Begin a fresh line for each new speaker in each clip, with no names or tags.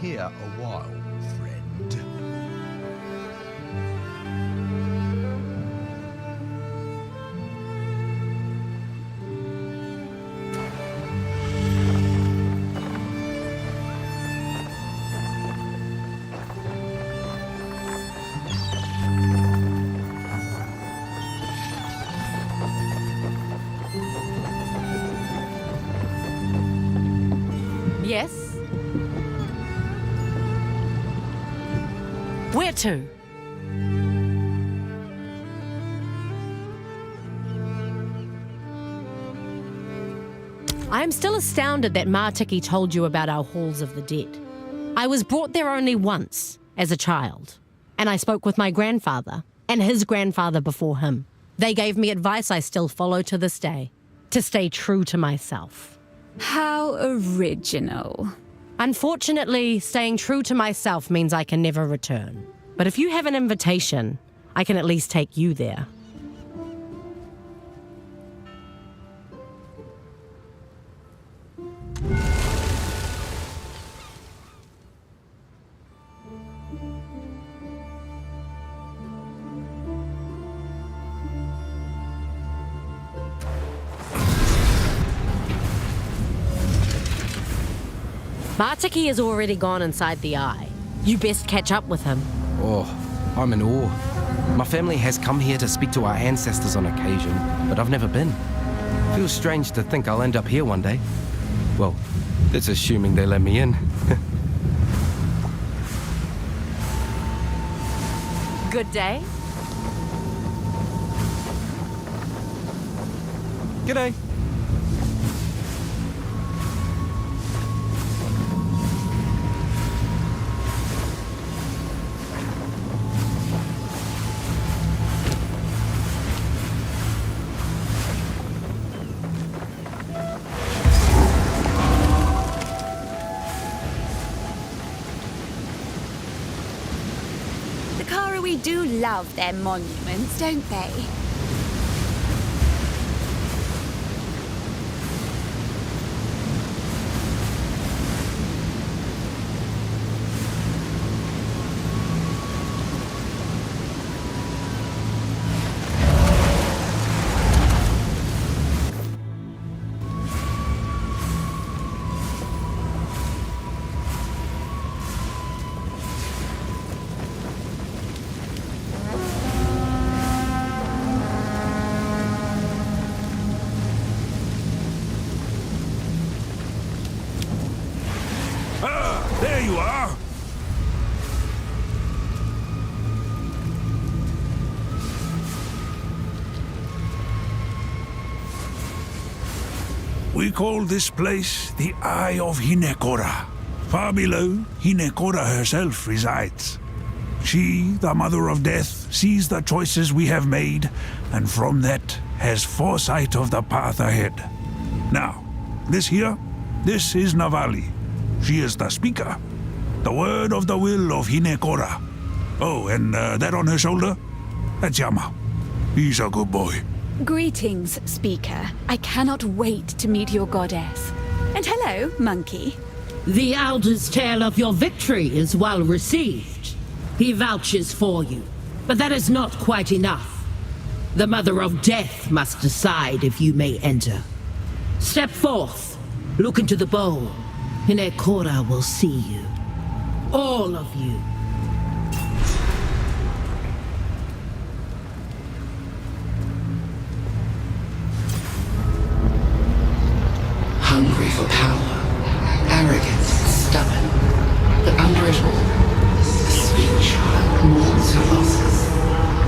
here a while, friend.
Yes? Where to? I am still astounded that Martiki told you about our halls of the dead. I was brought there only once, as a child, and I spoke with my grandfather, and his grandfather before him. They gave me advice I still follow to this day, to stay true to myself.
How original.
Unfortunately, staying true to myself means I can never return. But if you have an invitation, I can at least take you there. Martiki has already gone inside the eye. You best catch up with him.
Oh, I'm in awe. My family has come here to speak to our ancestors on occasion, but I've never been. Feels strange to think I'll end up here one day. Well, that's assuming they let me in.
Good day.
G'day.
We do love their monuments, don't they?
There you are! We call this place the Eye of Hinekora. Far below, Hinekora herself resides. She, the Mother of Death, sees the choices we have made, and from that has foresight of the path ahead. Now, this here, this is Navali. She is the speaker. The word of the will of Hinekora. Oh, and that on her shoulder? That's Yama. He's a good boy.
Greetings, Speaker. I cannot wait to meet your goddess. And hello, Monkey.
The Elder's tale of your victory is well received. He vouches for you, but that is not quite enough. The Mother of Death must decide if you may enter. Step forth, look into the bowl. Hinekora will see you. All of you.
Hungry for power, arrogant, stubborn, but under it all, a sweet child mourns her losses,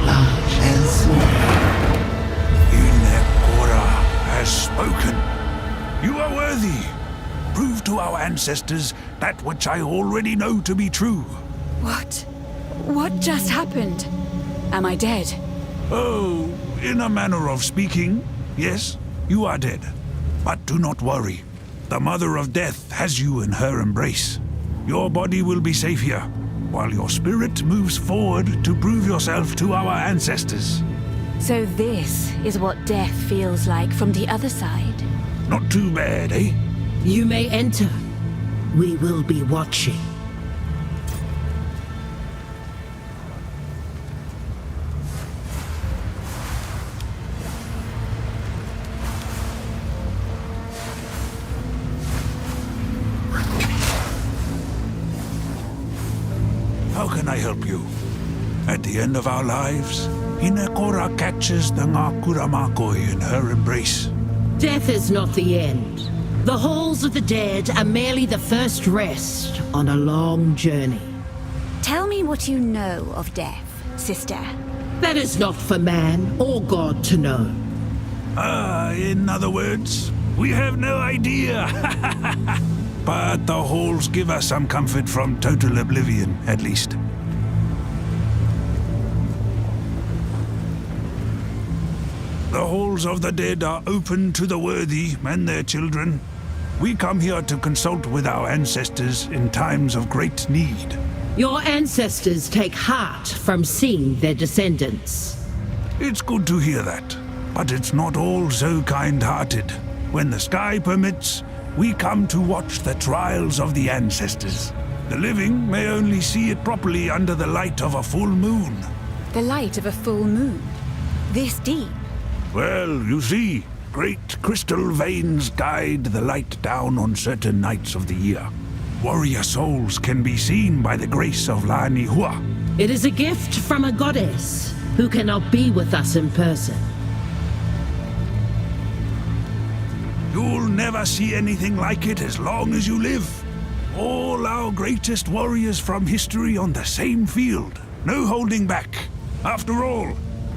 large and small.
Hinekora has spoken. You are worthy. Prove to our ancestors that which I already know to be true.
What? What just happened? Am I dead?
Oh, in a manner of speaking, yes, you are dead. But do not worry. The Mother of Death has you in her embrace. Your body will be safe here, while your spirit moves forward to prove yourself to our ancestors.
So this is what death feels like from the other side.
Not too bad, eh?
You may enter. We will be watching.
can I help you? At the end of our lives, Hinekora catches the Ngakuramakoi in her embrace.
Death is not the end. The halls of the dead are merely the first rest on a long journey.
Tell me what you know of death, sister.
That is not for man or God to know.
In other words, we have no idea. But the halls give us some comfort from total oblivion, at least. The halls of the dead are open to the worthy and their children. We come here to consult with our ancestors in times of great need.
Your ancestors take heart from seeing their descendants.
It's good to hear that, but it's not all so kind-hearted. When the sky permits, we come to watch the trials of the ancestors. The living may only see it properly under the light of a full moon.
The light of a full moon. This deep.
Well, you see, great crystal veins guide the light down on certain nights of the year. Warrior souls can be seen by the grace of Lani Hua.
It is a gift from a goddess who cannot be with us in person.
You'll never see anything like it as long as you live. All our greatest warriors from history on the same field. No holding back. After all,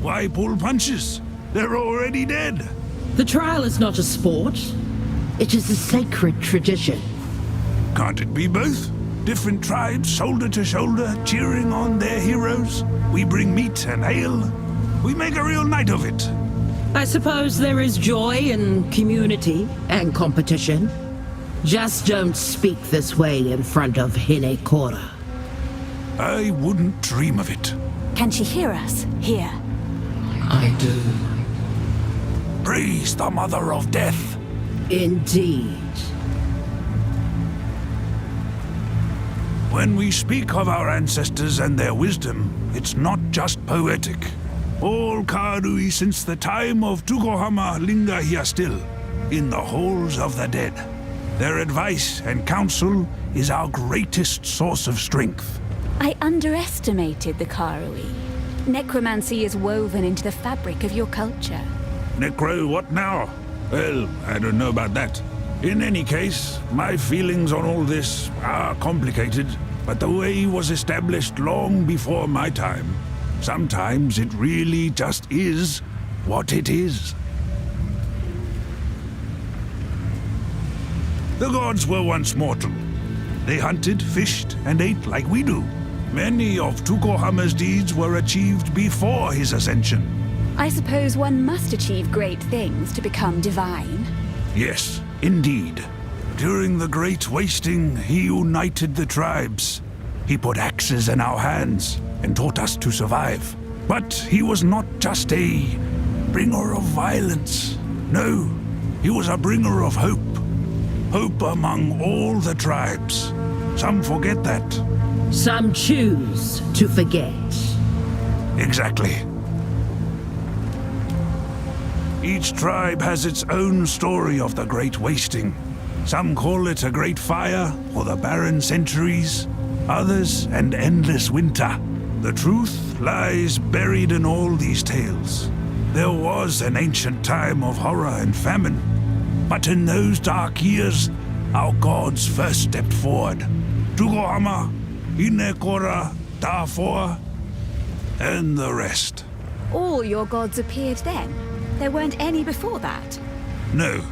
why pull punches? They're already dead.
The trial is not a sport. It is a sacred tradition.
Can't it be both? Different tribes, shoulder to shoulder, cheering on their heroes. We bring meat and ale. We make a real night of it.
I suppose there is joy in community and competition. Just don't speak this way in front of Hinekora.
I wouldn't dream of it.
Can she hear us here?
I do.
Praise the Mother of Death.
Indeed.
When we speak of our ancestors and their wisdom, it's not just poetic. All Karui since the time of Tukohama linger here still, in the halls of the dead. Their advice and counsel is our greatest source of strength.
I underestimated the Karui. Necromancy is woven into the fabric of your culture.
Necro, what now? Well, I don't know about that. In any case, my feelings on all this are complicated, but the way was established long before my time. Sometimes it really just is what it is. The gods were once mortal. They hunted, fished, and ate like we do. Many of Tukohama's deeds were achieved before his ascension.
I suppose one must achieve great things to become divine.
Yes, indeed. During the Great Wasting, he united the tribes. He put axes in our hands and taught us to survive. But he was not just a bringer of violence. No, he was a bringer of hope. Hope among all the tribes. Some forget that.
Some choose to forget.
Exactly. Each tribe has its own story of the Great Wasting. Some call it a great fire or the barren centuries, others an endless winter. The truth lies buried in all these tales. There was an ancient time of horror and famine, but in those dark years, our gods first stepped forward. Tukohama, Hinekora, Dafor, and the rest.
All your gods appeared then. There weren't any before that.
No.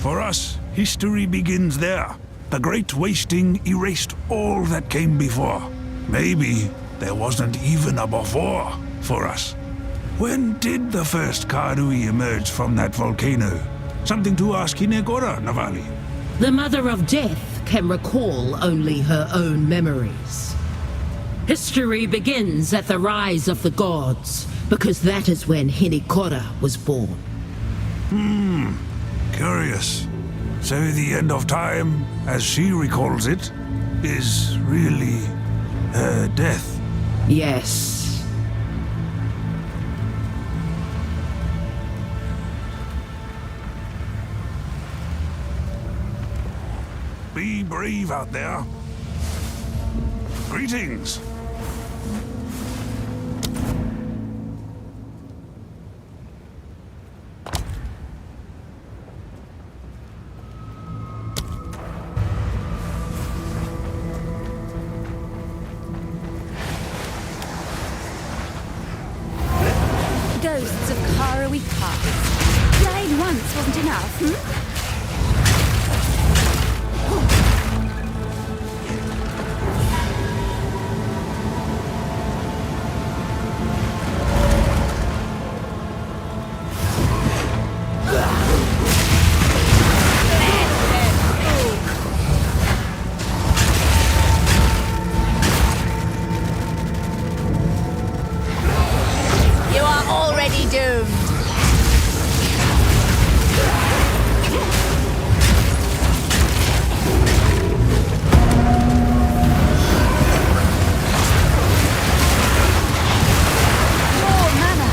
For us, history begins there. The Great Wasting erased all that came before. Maybe there wasn't even a before for us. When did the first Karui emerge from that volcano? Something to ask Hinekora, Navali.
The Mother of Death can recall only her own memories. History begins at the rise of the gods, because that is when Hinekora was born.
Curious. So the end of time, as she recalls it, is really her death.
Yes.
Be brave out there. Greetings.
ghosts of Karowe past. Dying once wasn't enough, hmm?
You are already doomed.
More mana!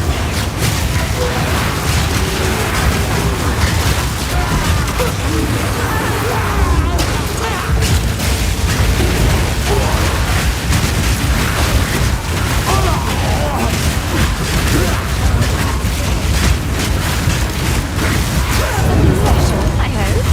Something special, I hope.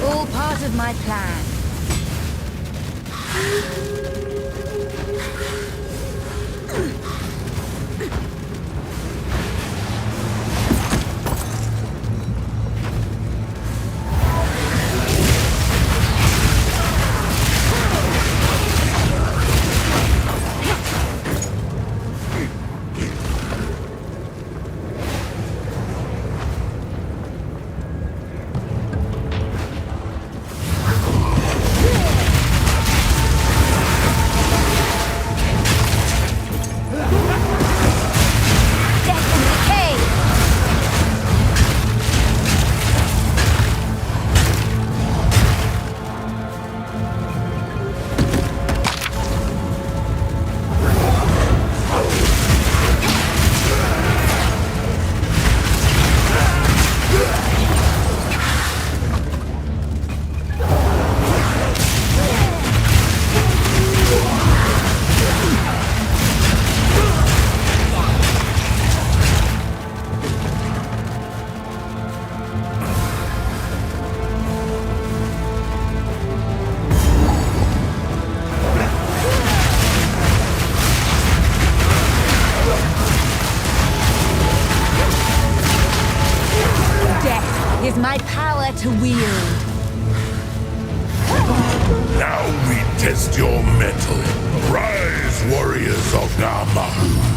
All part of my plan. Death and decay! Death is my power to wield.
Now we test your mettle. Rise, warriors of Namahu.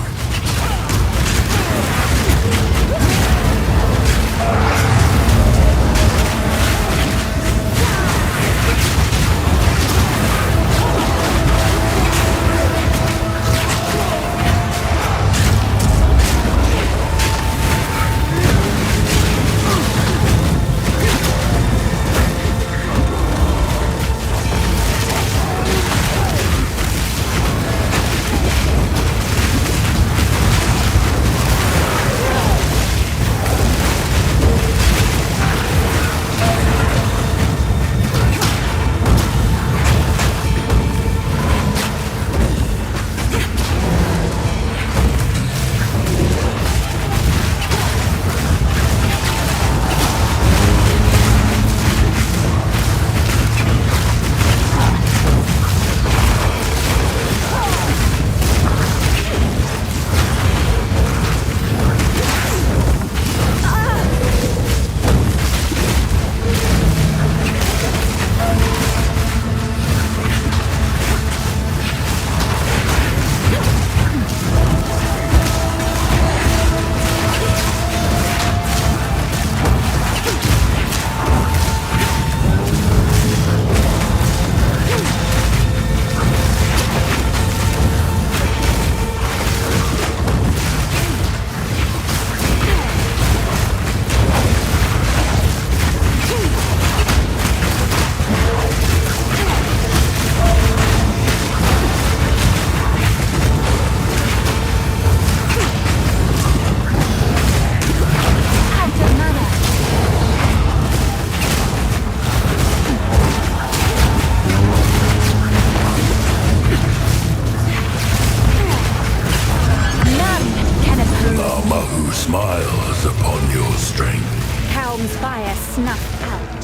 fire snuffed out.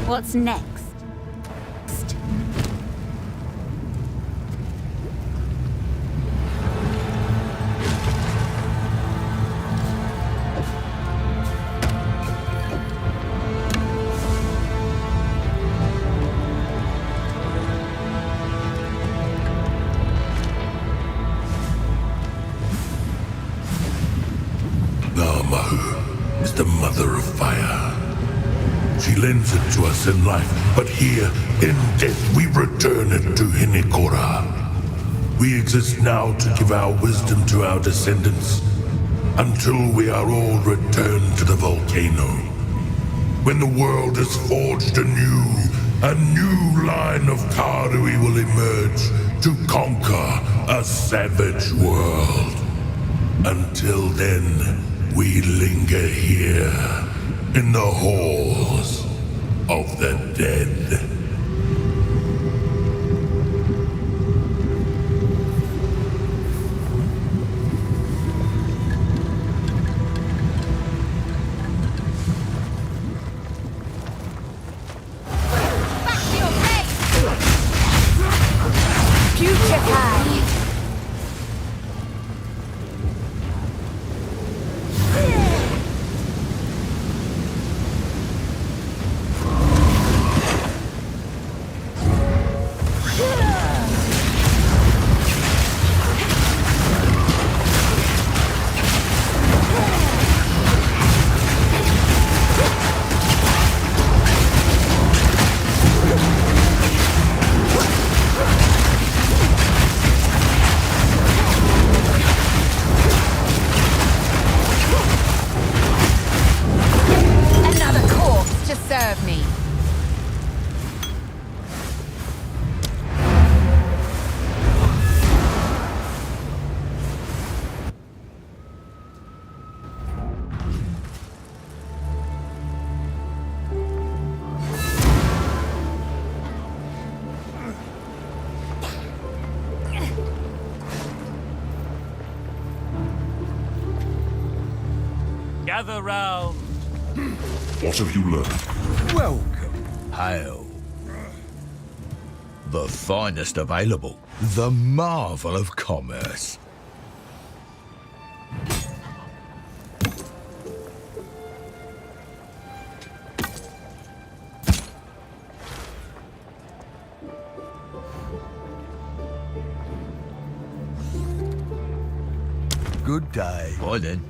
What's next?
Narmo is the mother of fire. She lends it to us in life, but here, in death, we return it to Hinekora. We exist now to give our wisdom to our descendants, until we are all returned to the volcano. When the world is forged anew, a new line of Karui will emerge to conquer a savage world. Until then, we linger here in the halls of the dead.
Back to your place! Putrefy! Another corpse to serve me.
Gather round.
What have you learned?
Welcome, hail. The finest available. The marvel of commerce. Good day. Bye then.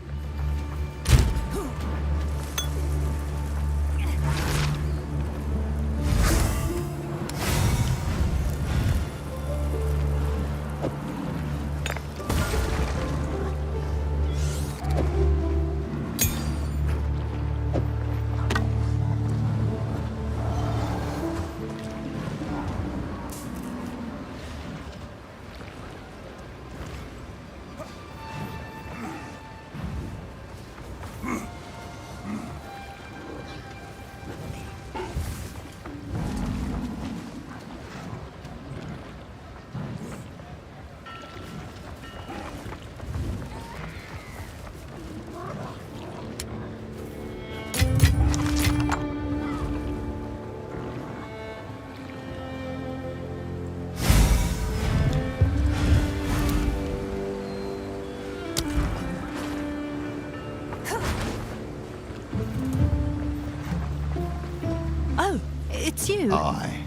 Oh, it's you.
Aye.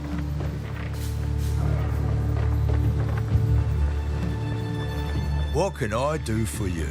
What can I do for you?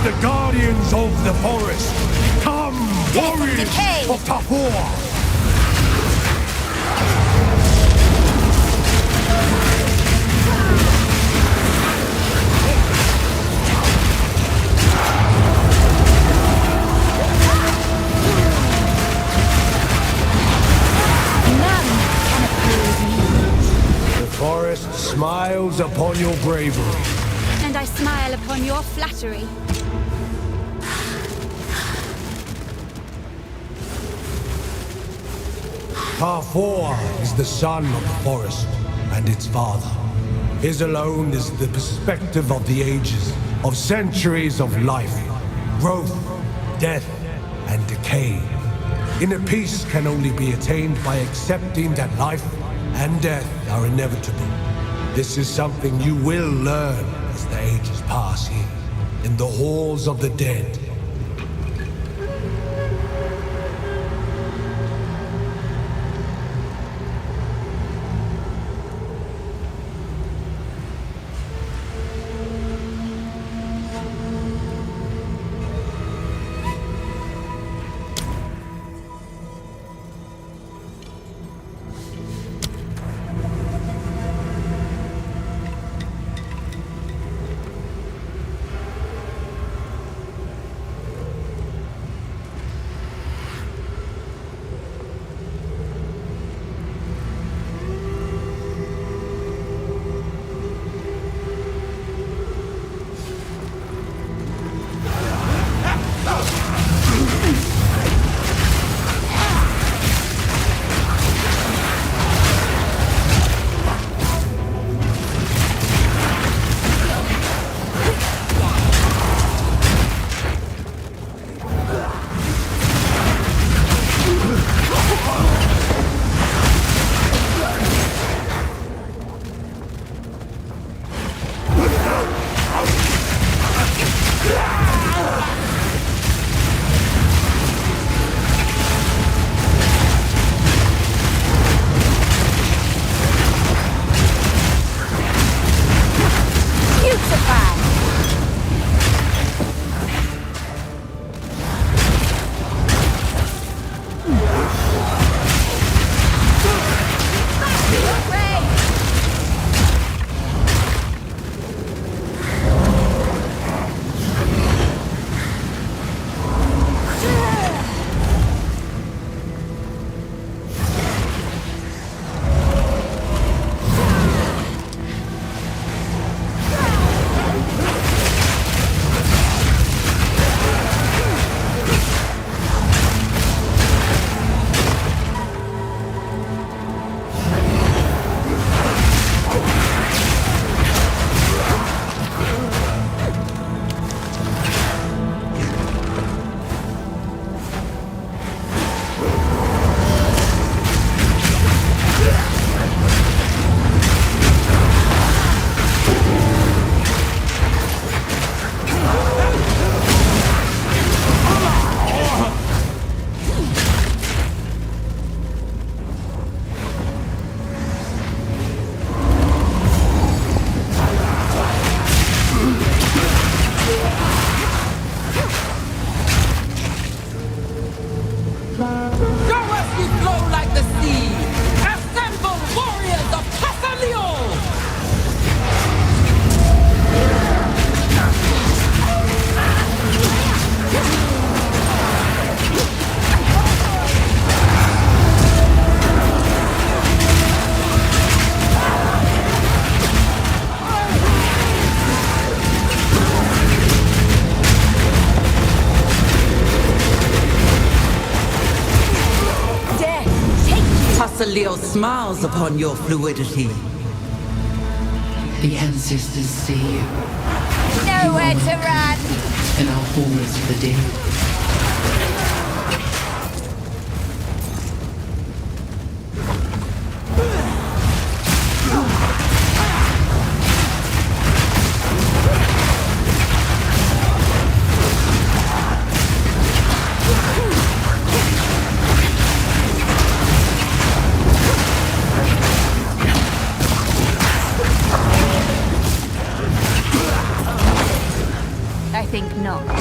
the guardians of the forest. Come, warriors
decay.
of Tafur! The forest smiles upon your bravery.
And I smile upon your flattery.
Tafur is the son of the forest and its father. His alone is the perspective of the ages, of centuries of life, growth, death, and decay. Inner peace can only be attained by accepting that life and death are inevitable. This is something you will learn as the ages pass here, in the halls of the dead.
Leo smiles upon your fluidity.
The ancestors see you.
Nowhere to run!
In our halls of the dead.
I think not.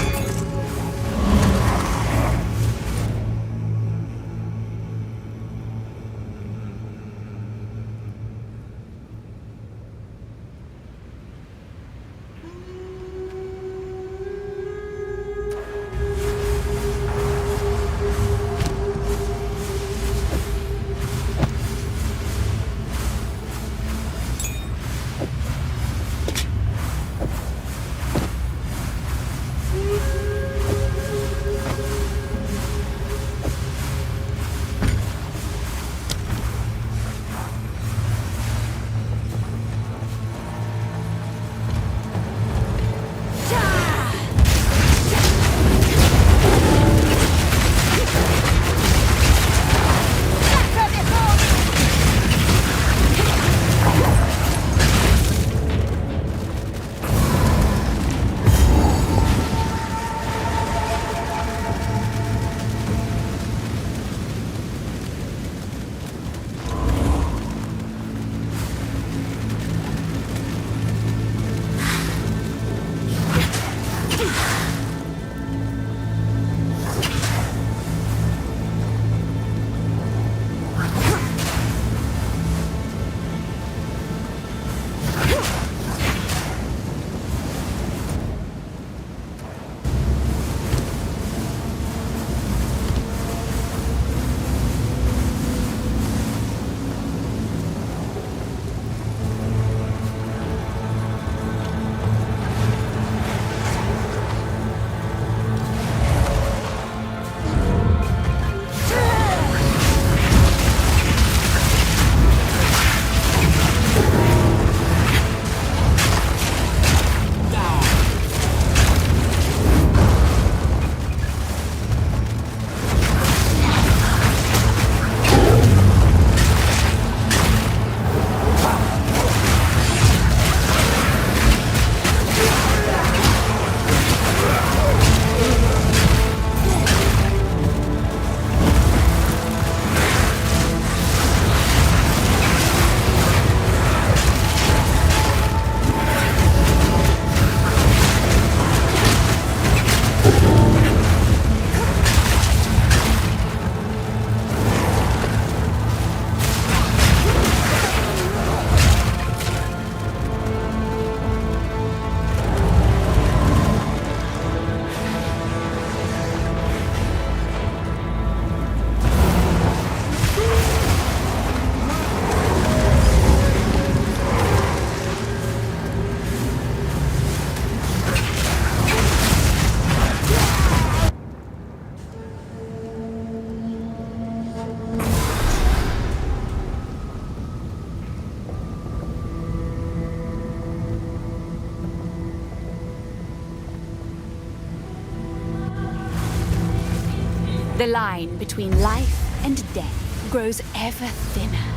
The line between life and death grows ever thinner.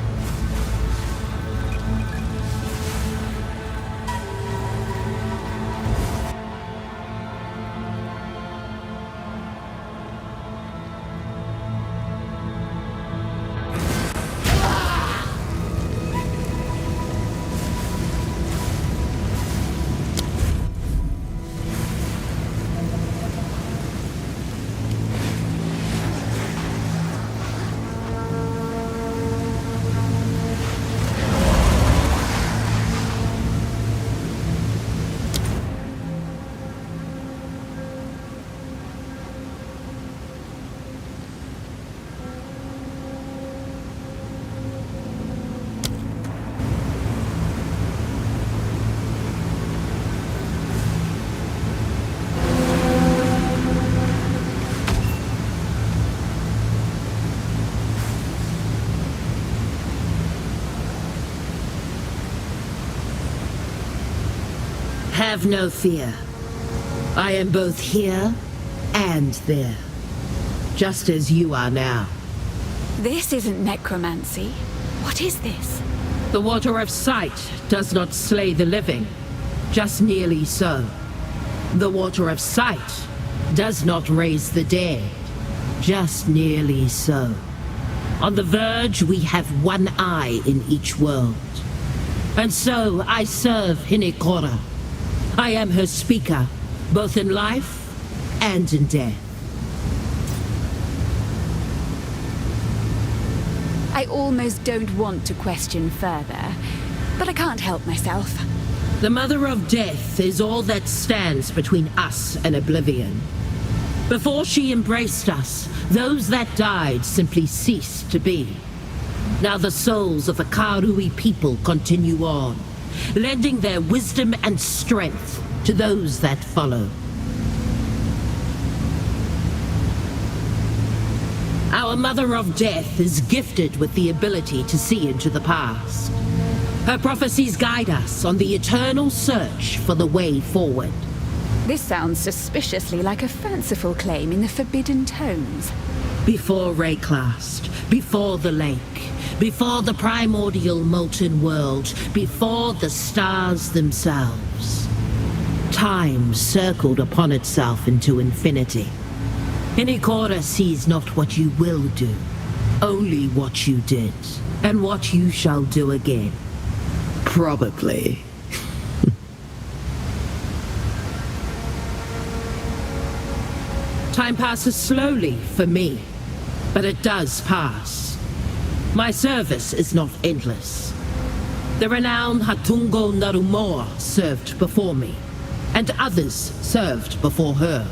Have no fear. I am both here and there, just as you are now.
This isn't necromancy. What is this?
The water of sight does not slay the living, just nearly so. The water of sight does not raise the dead, just nearly so. On the verge, we have one eye in each world. And so I serve Hinekora. I am her speaker, both in life and in death.
I almost don't want to question further, but I can't help myself.
The Mother of Death is all that stands between us and oblivion. Before she embraced us, those that died simply ceased to be. Now the souls of the Karui people continue on, lending their wisdom and strength to those that follow. Our Mother of Death is gifted with the ability to see into the past. Her prophecies guide us on the eternal search for the way forward.
This sounds suspiciously like a fanciful claim in the Forbidden Tomes.
Before Rayclast, before the lake, before the primordial molten world, before the stars themselves. Time circled upon itself into infinity. Hinekora sees not what you will do, only what you did, and what you shall do again. Probably. Time passes slowly for me, but it does pass. My service is not endless. The renowned Hatungo Narumoa served before me, and others served before her.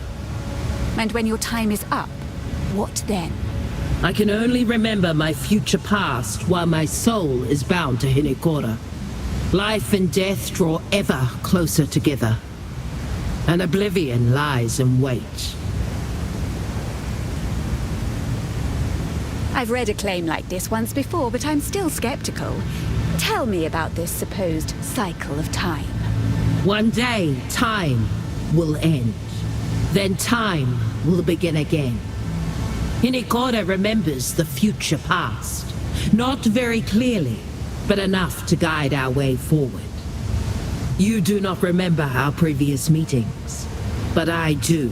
And when your time is up, what then?
I can only remember my future past while my soul is bound to Hinekora. Life and death draw ever closer together, and oblivion lies in wait.
I've read a claim like this once before, but I'm still skeptical. Tell me about this supposed cycle of time.
One day, time will end. Then time will begin again. Hinekora remembers the future past. Not very clearly, but enough to guide our way forward. You do not remember our previous meetings, but I do,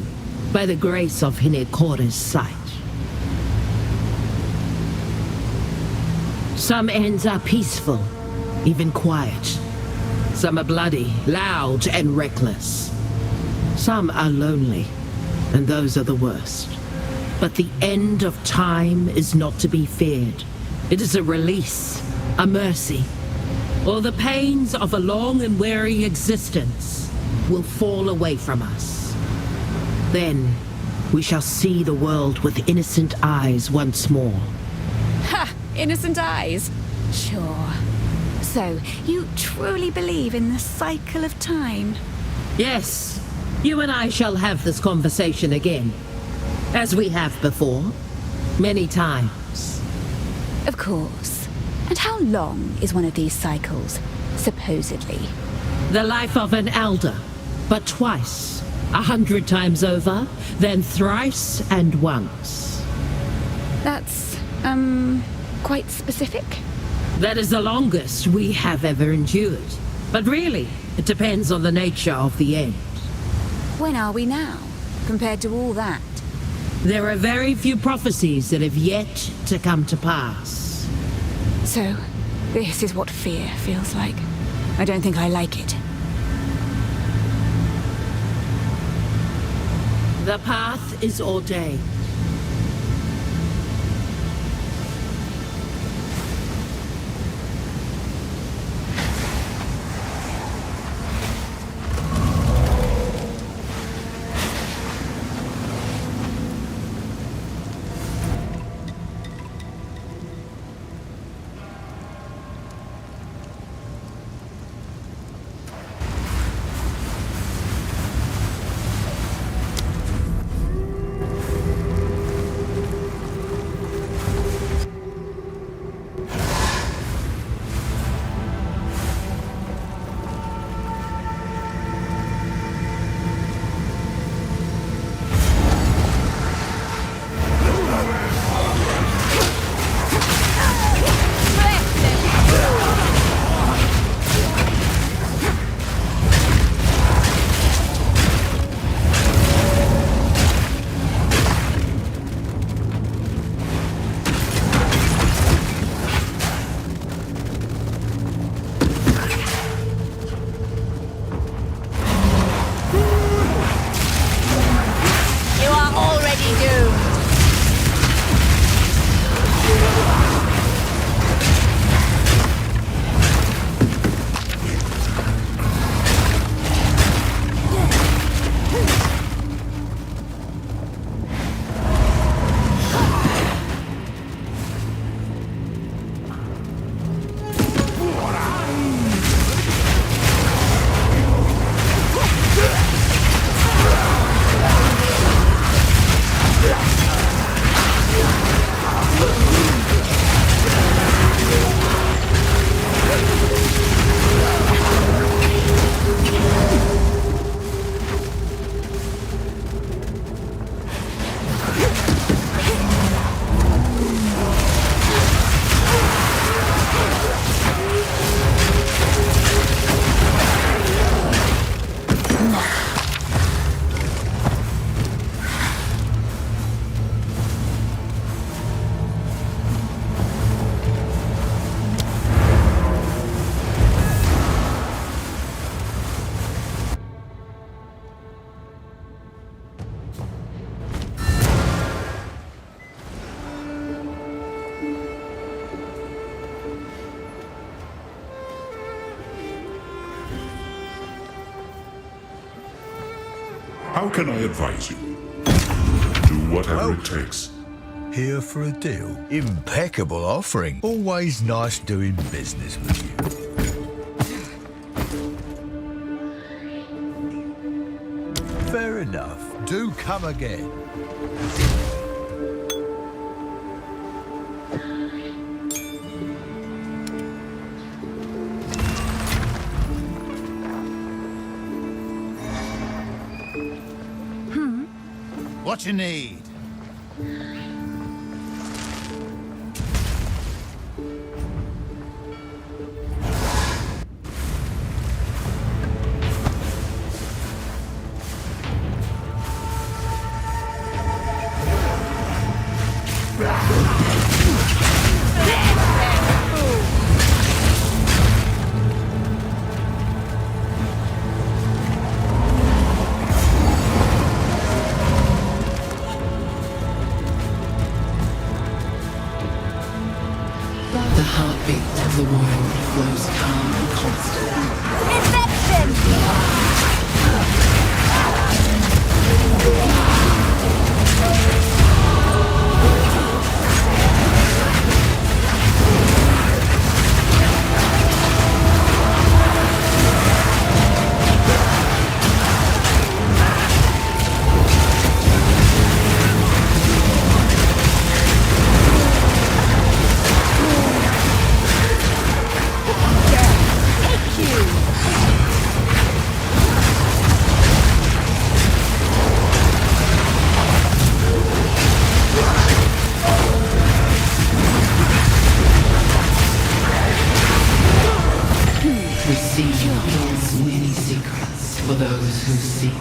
by the grace of Hinekora's sight. Some ends are peaceful, even quiet. Some are bloody, loud, and reckless. Some are lonely, and those are the worst. But the end of time is not to be feared. It is a release, a mercy. All the pains of a long and weary existence will fall away from us. Then we shall see the world with innocent eyes once more.
Ha! Innocent eyes? Sure. So, you truly believe in the cycle of time?
Yes. You and I shall have this conversation again. As we have before. Many times.
Of course. And how long is one of these cycles, supposedly?
The life of an elder, but twice. 100 times over, then thrice and once.
That's, quite specific.
That is the longest we have ever endured. But really, it depends on the nature of the end.
When are we now, compared to all that?
There are very few prophecies that have yet to come to pass.
So, this is what fear feels like. I don't think I like it.
The path is ordained.
How can I advise you? Do whatever it takes.
Here for a deal. Impeccable offering. Always nice doing business with you. Fair enough. Do come again. What you need?
The heartbeat of the world flows calm and constant.
Infection!
who seek.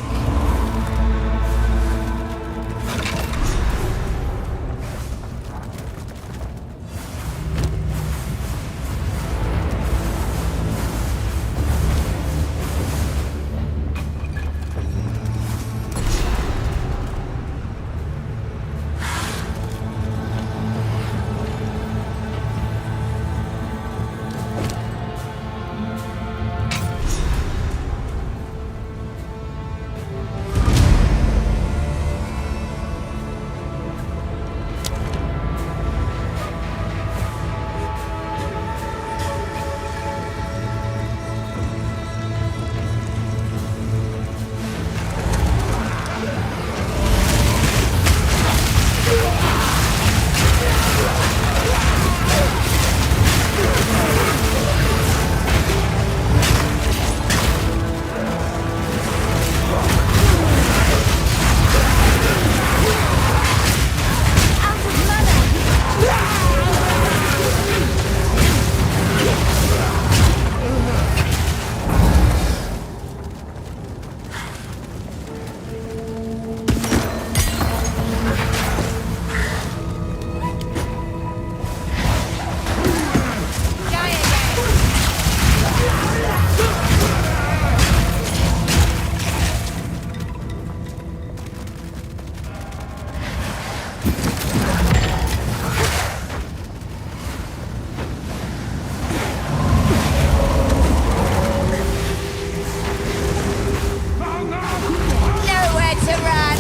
Nowhere to run.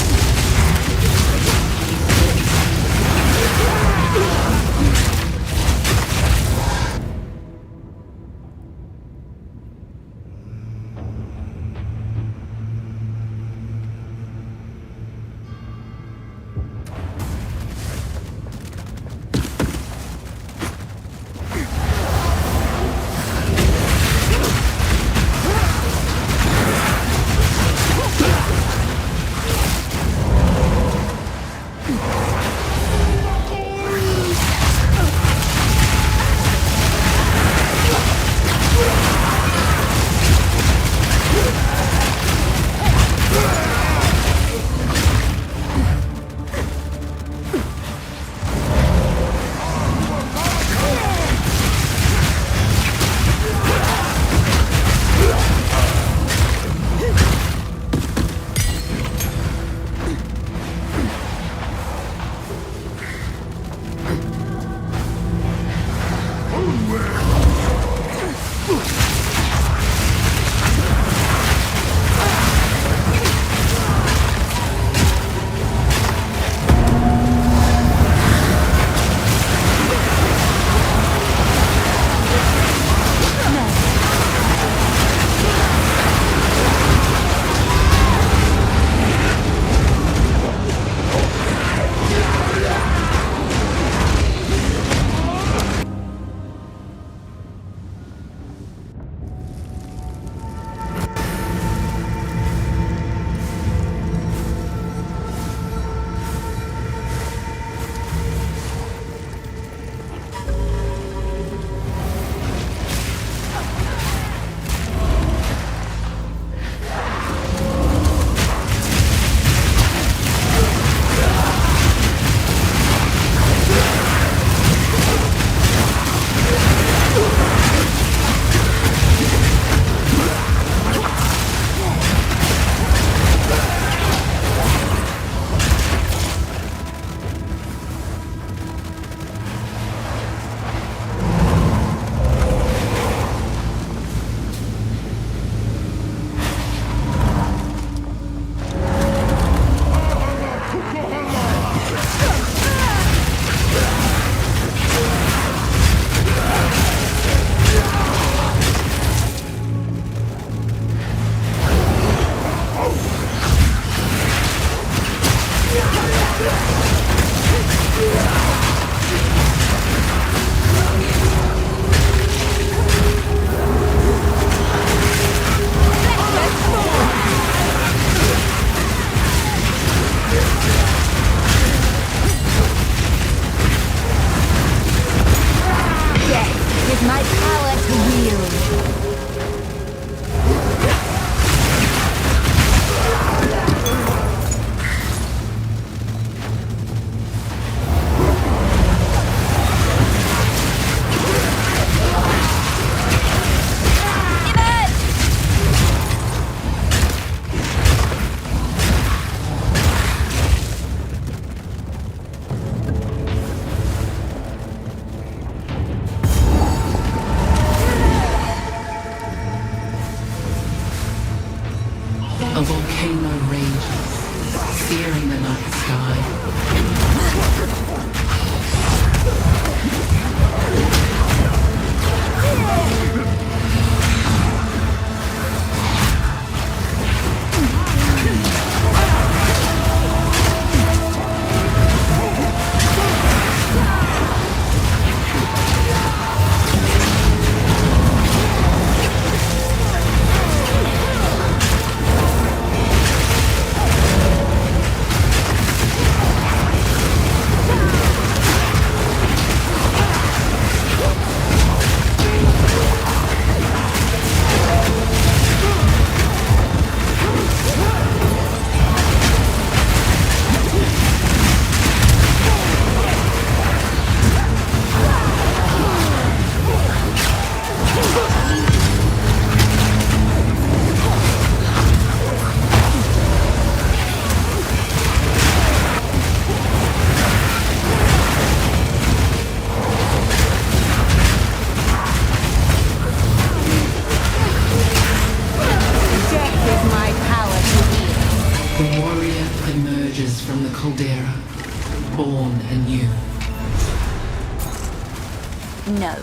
No.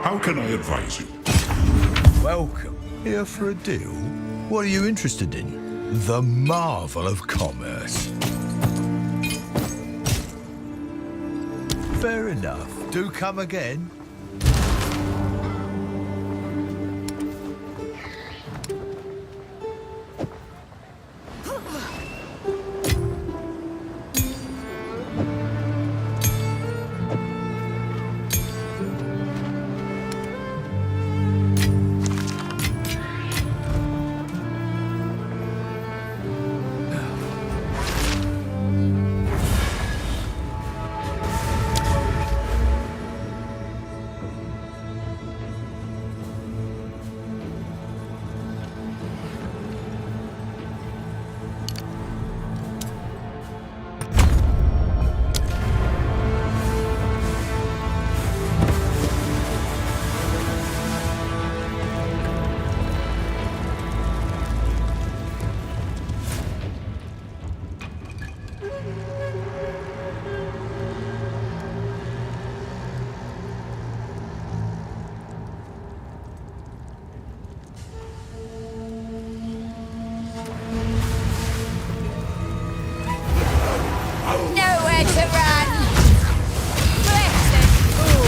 How can I advise you?
Welcome. Here for a deal? What are you interested in? The marvel of commerce. Fair enough. Do come again.
Nowhere to run! Blessed fool!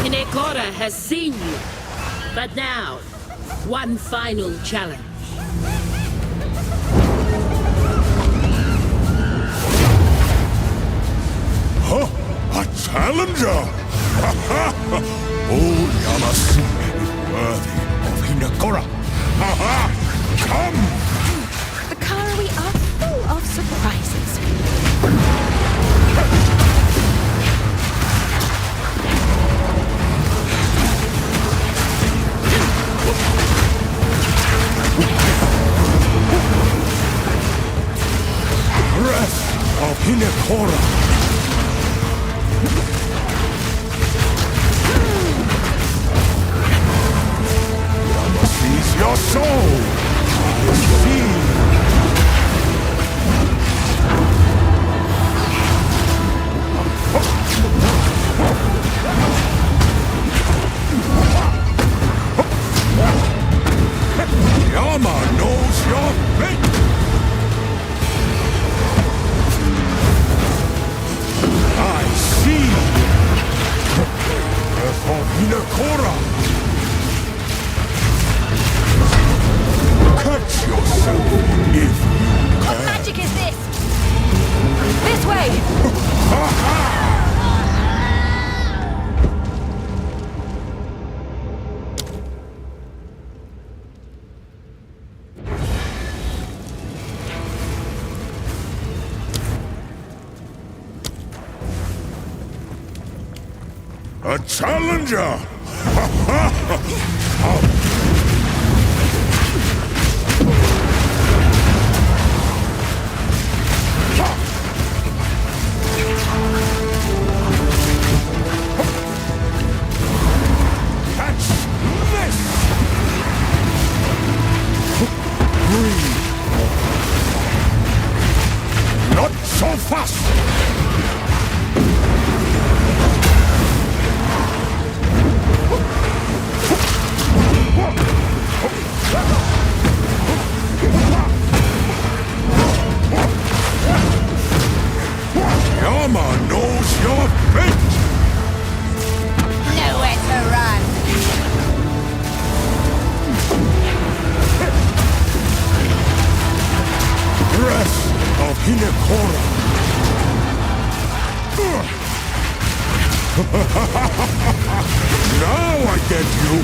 Hinekora has seen you. But now, one final challenge.
Huh? A challenger? Oh, Yamasune is worthy of Hinekora. Come!
The Karawi are full of surprises.
Breath of Hinekora. Seize your soul! See! Yama knows your fate! A challenger!
Catch this! Not so fast!
Yama knows your fate!
Nowhere to run.
Breath of Hinekora! Now I get you!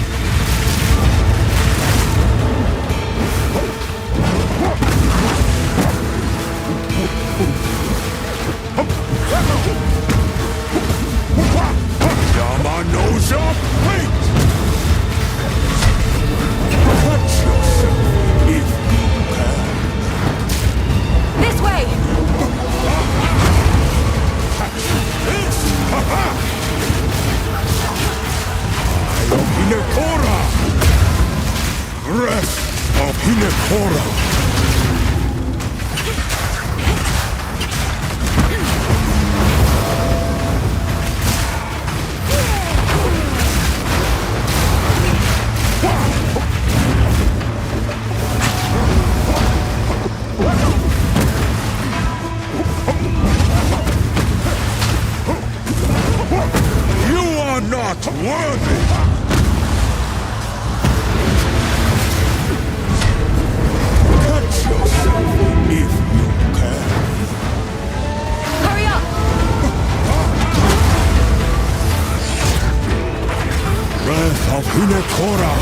Yama knows your fate! Catch yourself if you can.
This way!
This! Ha-ha! Eye of Hinekora! Breath of Hinekora! You are not worthy! Catch yourself if you can.
Hurry up!
Breath of Hinekora!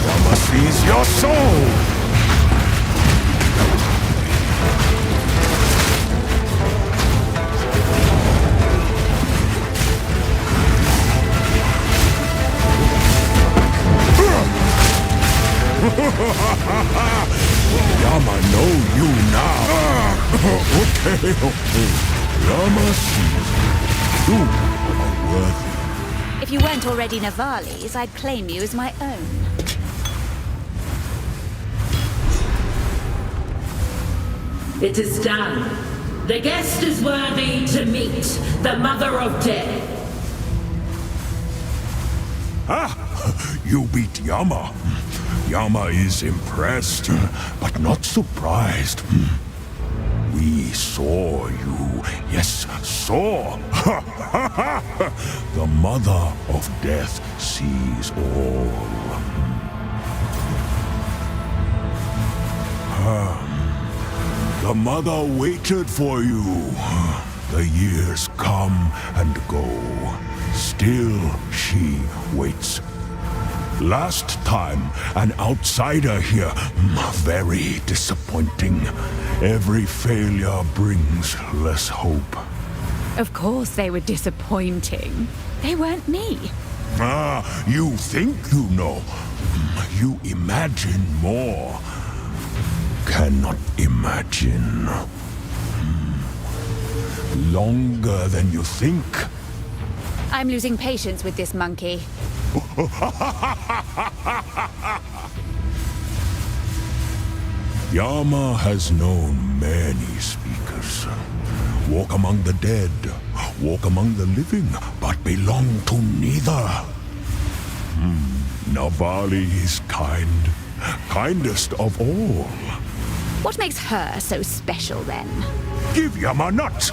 Yama sees your soul! Yama know you now. Okay. Yama sees you are worthy.
If you weren't already Navali's, I'd claim you as my own.
It is done. The guest is worthy to meet the Mother of Death.
You beat Yama. Yama is impressed, but not surprised. We saw you. Yes, saw. The Mother of Death sees all. The Mother waited for you. The years come and go. Still she waits. Last time, an outsider here. Very disappointing. Every failure brings less hope.
Of course they were disappointing. They weren't me.
You think you know. You imagine more. Cannot imagine. Longer than you think.
I'm losing patience with this monkey.
Yama has known many speakers. Walk among the dead, walk among the living, but belong to neither. Navali is kind, kindest of all.
What makes her so special then?
Give Yama nuts!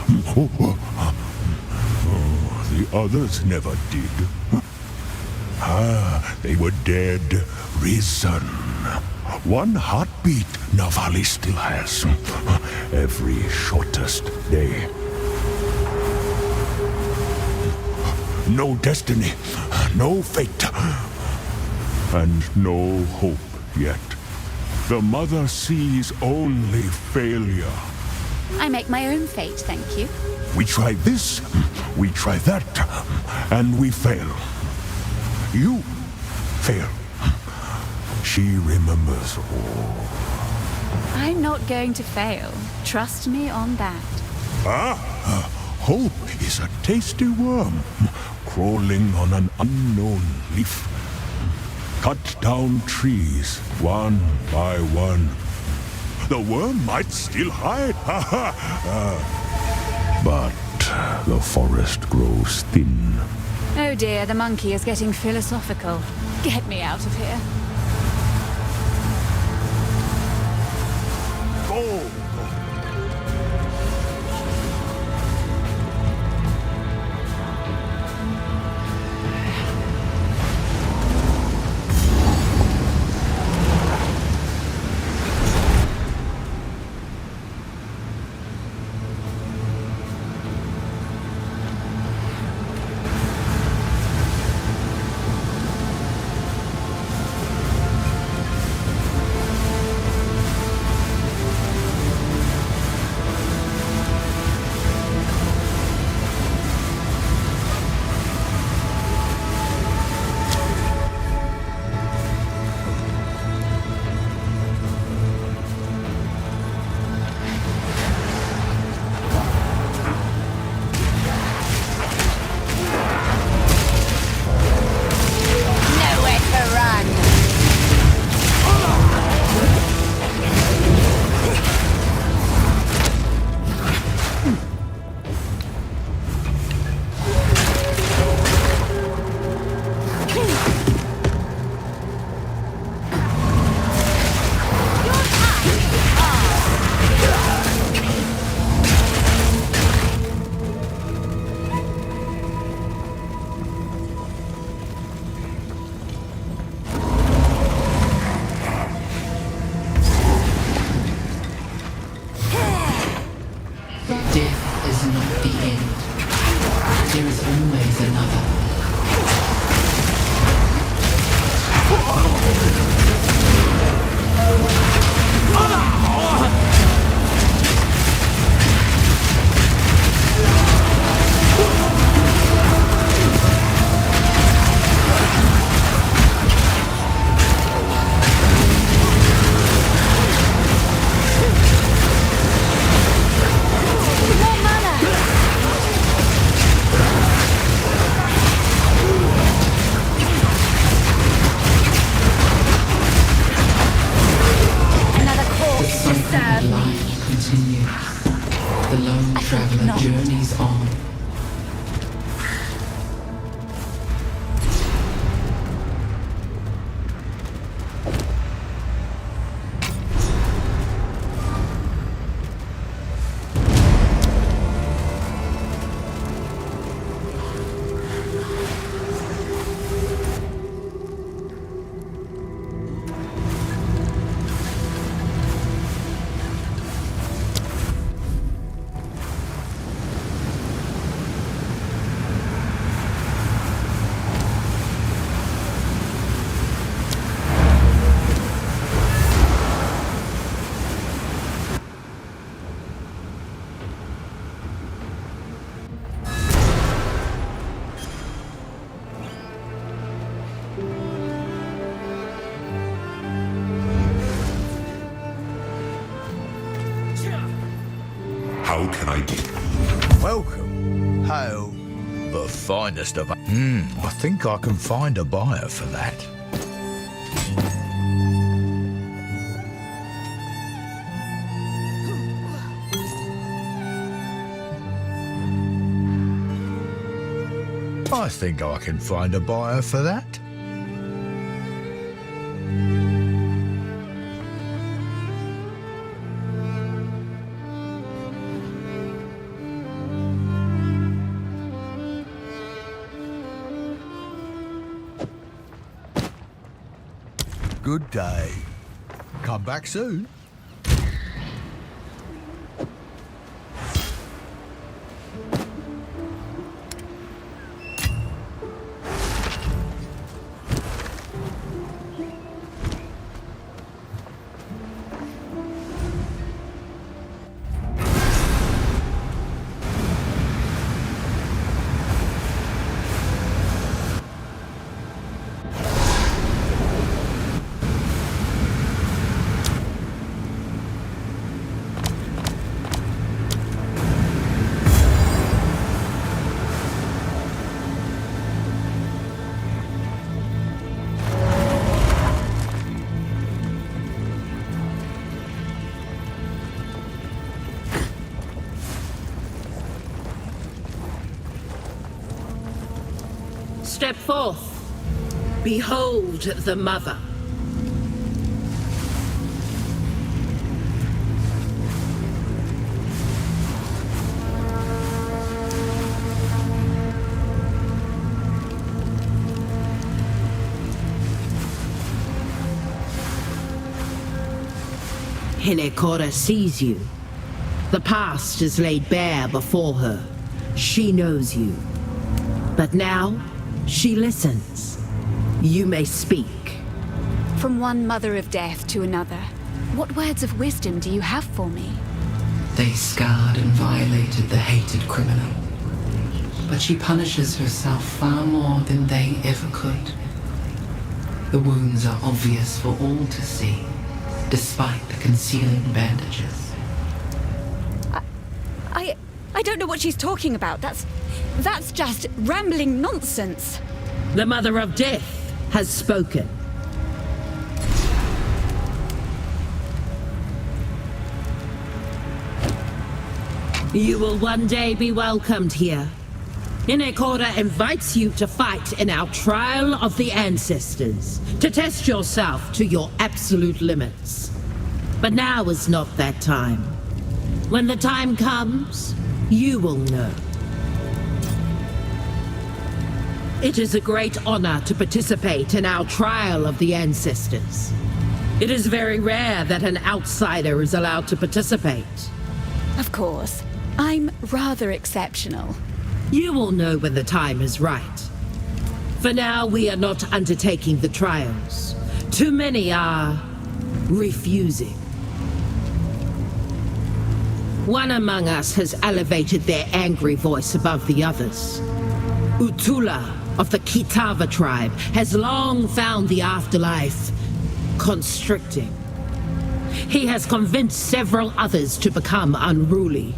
The others never did. They were dead, risen. One heartbeat Navali still has. Every shortest day. No destiny, no fate, and no hope yet. The Mother sees only failure.
I make my own fate, thank you.
We try this, we try that, and we fail. You fail. She remembers all.
I'm not going to fail. Trust me on that.
Hope is a tasty worm crawling on an unknown leaf. Cut down trees one by one. The worm might still hide, but the forest grows thin.
Oh dear, the monkey is getting philosophical. Get me out of here.
Go!
Nowhere to run.
Death is not the end. There is always another.
Another corpse to serve me.
Life continues. The lone traveler
not.
journeys on.
How can I do?
Welcome. Hail. The finest of... I think I can find a buyer for that. I think I can find a buyer for that. Good day. Come back soon.
Step forth. Behold the Mother. Hinekora sees you. The past is laid bare before her. She knows you. But now, she listens. You may speak.
From one mother of death to another, what words of wisdom do you have for me?
They scarred and violated the hated criminal. But she punishes herself far more than they ever could. The wounds are obvious for all to see, despite the concealing bandages.
I don't know what she's talking about. That's just rambling nonsense.
The Mother of Death has spoken. You will one day be welcomed here. Hinekora invites you to fight in our trial of the ancestors, to test yourself to your absolute limits. But now is not that time. When the time comes, you will know. It is a great honor to participate in our trial of the ancestors. It is very rare that an outsider is allowed to participate.
Of course. I'm rather exceptional.
You will know when the time is right. For now, we are not undertaking the trials. Too many are refusing. One among us has elevated their angry voice above the others. Utula of the Kitava tribe has long found the afterlife constricting. He has convinced several others to become unruly.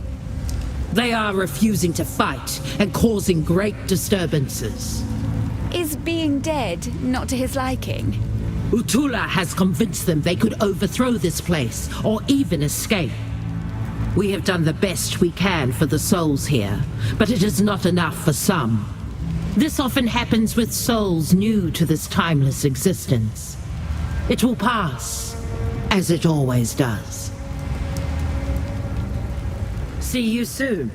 They are refusing to fight and causing great disturbances.
Is being dead not to his liking?
Utula has convinced them they could overthrow this place or even escape. We have done the best we can for the souls here, but it is not enough for some. This often happens with souls new to this timeless existence. It will pass, as it always does. See you soon.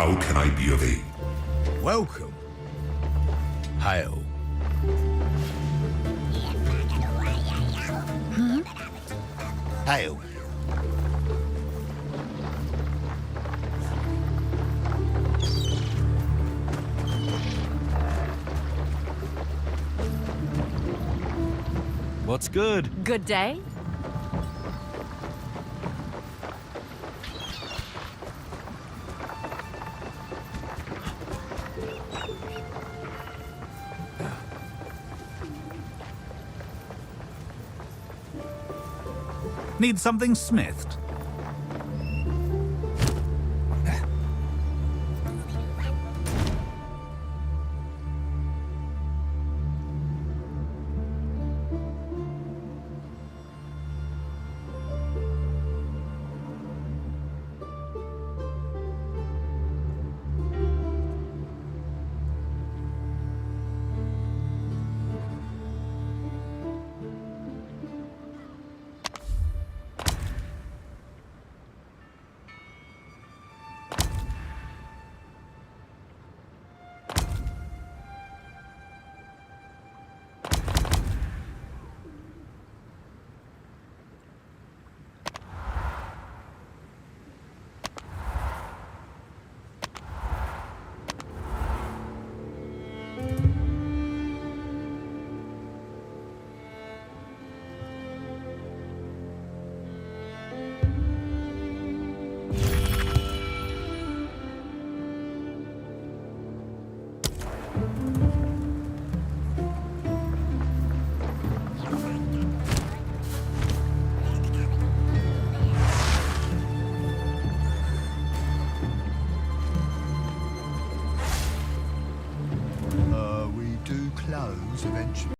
How can I be of aid?
Welcome. Hail. Hail.
What's good?
Good day?
Need something smithed?
eventually.